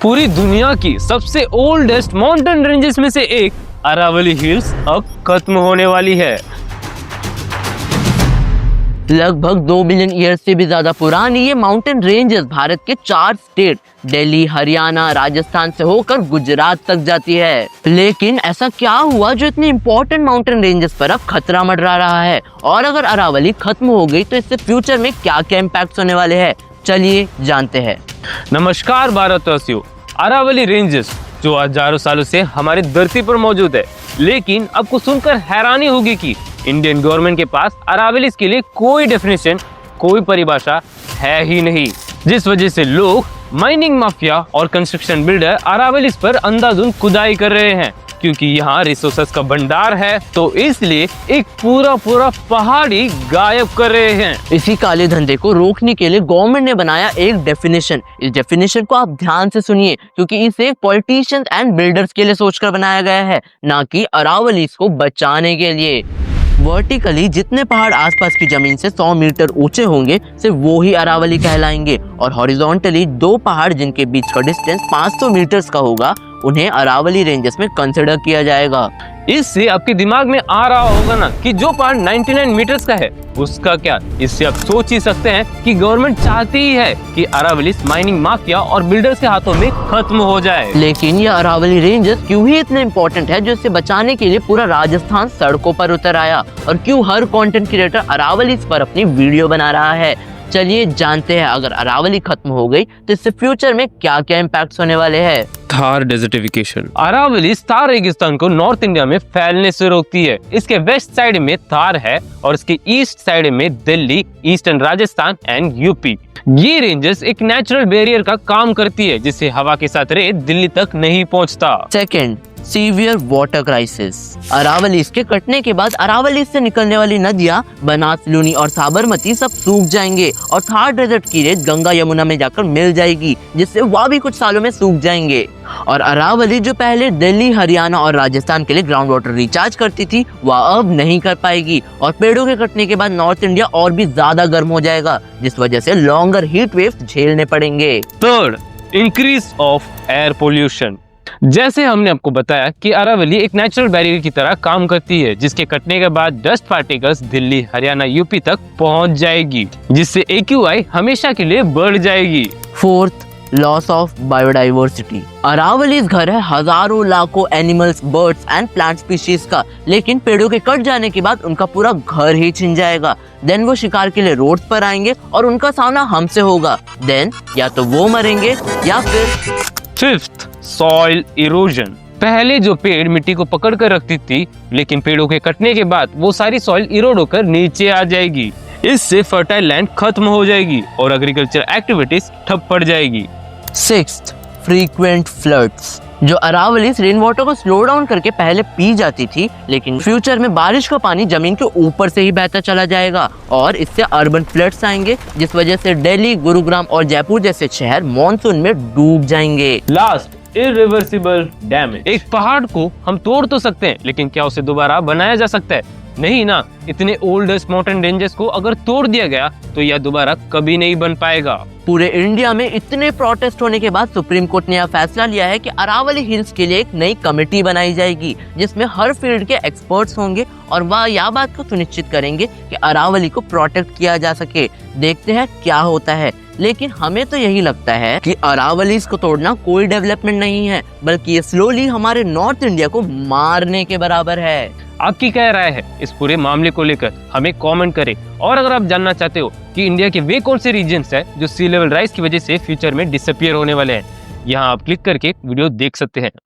पूरी दुनिया की सबसे ओल्डेस्ट माउंटेन रेंजेस में से एक अरावली हिल्स अब खत्म होने वाली है। लगभग 2 बिलियन ईयर से भी ज्यादा पुरानी ये माउंटेन रेंजेस भारत के 4 स्टेट दिल्ली, हरियाणा, राजस्थान से होकर गुजरात तक जाती है। लेकिन ऐसा क्या हुआ जो इतनी इंपॉर्टेंट माउंटेन रेंजेस पर अब खतरा मंडरा रहा है, और अगर अरावली खत्म हो गई तो इससे फ्यूचर में क्या क्या इम्पैक्ट होने वाले हैं, चलिए जानते हैं। नमस्कार भारतवासियों, अरावली रेंजेस जो हजारों सालों से हमारी धरती पर मौजूद है, लेकिन आपको सुनकर हैरानी होगी कि इंडियन गवर्नमेंट के पास अरावलीज के लिए कोई डेफिनेशन, कोई परिभाषा है ही नहीं, जिस वजह से लोग माइनिंग माफिया और कंस्ट्रक्शन बिल्डर अरावलीज पर अंधाधुंध खुदाई कर रहे हैं। क्योंकि यहाँ रिसोर्सेस का भंडार है, तो इसलिए एक पूरा पहाड़ी गायब कर रहे हैं। इसी काले धंधे को रोकने के लिए गवर्नमेंट ने बनाया एक डेफिनेशन। इस डेफिनेशन को आप ध्यान से सुनिए, क्योंकि इसे पॉलिटिशियंस एंड बिल्डर्स के लिए सोचकर बनाया गया है, ना कि अरावलीज को बचाने के लिए। वर्टिकली जितने पहाड़ आसपास की जमीन से 100 मीटर ऊंचे होंगे सिर्फ वो ही अरावली कहलाएंगे, और हॉरिजॉन्टली 2 पहाड़ जिनके बीच का डिस्टेंस 500 मीटर्स का होगा उन्हें अरावली रेंजेस में कंसिडर किया जाएगा। इससे आपके दिमाग में आ रहा होगा ना कि जो पहाड़ 99 मीटर्स का है उसका क्या। इससे आप सोच ही सकते हैं कि गवर्नमेंट चाहती ही है कि अरावली माइनिंग माफिया और बिल्डर्स के हाथों में खत्म हो जाए। लेकिन ये अरावली रेंजेस क्यों ही इतने इम्पोर्टेंट है जो इसे बचाने के लिए पूरा राजस्थान सड़कों पर उतर आया, और क्यों हर कंटेंट क्रिएटर अरावली पर अपनी वीडियो बना रहा है, चलिए जानते हैं। अगर अरावली खत्म हो गई तो इससे फ्यूचर में क्या क्या इम्पैक्ट होने वाले हैं। थार डेजर्टिफिकेशन। अरावली थार रेगिस्तान को नॉर्थ इंडिया में फैलने से रोकती है। इसके वेस्ट साइड में थार है और इसके ईस्ट साइड में Delhi, eastern Rajasthan and UP. ये रेंजेस एक नेचुरल बैरियर का काम करती है, जिससे हवा के साथ रेत दिल्ली तक नहीं पहुंचता। Second, severe water crisis. Aravalli के कटने के बाद अरावली से निकलने वाली नदियां बनास, लूनी और साबरमती सब सूख जाएंगे, और थार डेजर्ट की रेत गंगा यमुना में जाकर मिल जाएगी, जिससे वह भी कुछ सालों में सूख जाएंगे। और अरावली जो पहले दिल्ली, हरियाणा और राजस्थान के लिए ग्राउंड वाटर रिचार्ज करती थी, वह अब नहीं कर पाएगी, और पेड़ों के कटने के बाद नॉर्थ इंडिया और भी ज्यादा गर्म हो जाएगा, जिस वजह से लॉन्गर हीट वेव्स झेलने पड़ेंगे। Third, increase of air pollution. जैसे हमने आपको बताया कि अरावली एक नेचुरल बैरियर की तरह काम करती है, जिसके कटने के बाद dust particles Delhi, Haryana, UP तक पहुंच जाएगी, जिससे AQI हमेशा के लिए बढ़ जाएगी। Fourth, loss of biodiversity. Aravalli घर है हजारों लाखों animals, birds and plant species का, लेकिन पेड़ों के कट जाने के बाद उनका पूरा घर ही छिन जाएगा। देन वो शिकार के लिए रोड्स पर आएंगे और उनका सामना हमसे होगा। देन या तो वो मरेंगे या फिर। Fifth, soil erosion. पहले जो पेड़ मिट्टी को पकड़ कर रखती थी, लेकिन पेड़ों के कटने के बाद वो सारी सॉइल इरोड होकर नीचे आ जाएगी। इससे फर्टाइल लैंड खत्म हो जाएगी और एग्रीकल्चर एक्टिविटीज ठप पड़ जाएगी। Sixth, frequent floods. जो अरावली रेन वाटर को स्लो डाउन करके पहले पी जाती थी, लेकिन फ्यूचर में बारिश का पानी जमीन के ऊपर से ही बहता चला जाएगा, और इससे अर्बन फ्लड्स आएंगे, जिस वजह से दिल्ली, गुरुग्राम और जयपुर जैसे शहर मॉनसून में डूब जाएंगे। Last, irreversible damage. एक पहाड़ को हम तोड़ तो सकते हैं, लेकिन क्या उसे दोबारा बनाया जा सकता है? नहीं ना। इतने ओल्डेस्ट माउंटेन रेंजेस को अगर तोड़ दिया गया तो यह दोबारा कभी नहीं बन पाएगा। पूरे इंडिया में इतने प्रोटेस्ट होने के बाद सुप्रीम कोर्ट ने यह फैसला लिया है कि अरावली हिल्स के लिए एक नई कमेटी बनाई जाएगी, जिसमें हर फील्ड के एक्सपर्ट्स होंगे, और वह यह बात को सुनिश्चित करेंगे कि अरावली को प्रोटेक्ट किया जा सके। देखते हैं क्या होता है, लेकिन हमें तो यही लगता है कि अरावली को तोड़ना कोई डेवलपमेंट नहीं है, बल्कि ये स्लोली हमारे नॉर्थ इंडिया को मारने के बराबर है। आपकी क्या राय है इस पूरे मामले को लेकर? हमें कमेंट करें। और अगर आप जानना चाहते हो कि इंडिया के वे कौन से रीजन्स है जो सी लेवल राइज की वजह से फ्यूचर में डिसअपियर होने वाले हैं, यहाँ आप क्लिक करके वीडियो देख सकते हैं।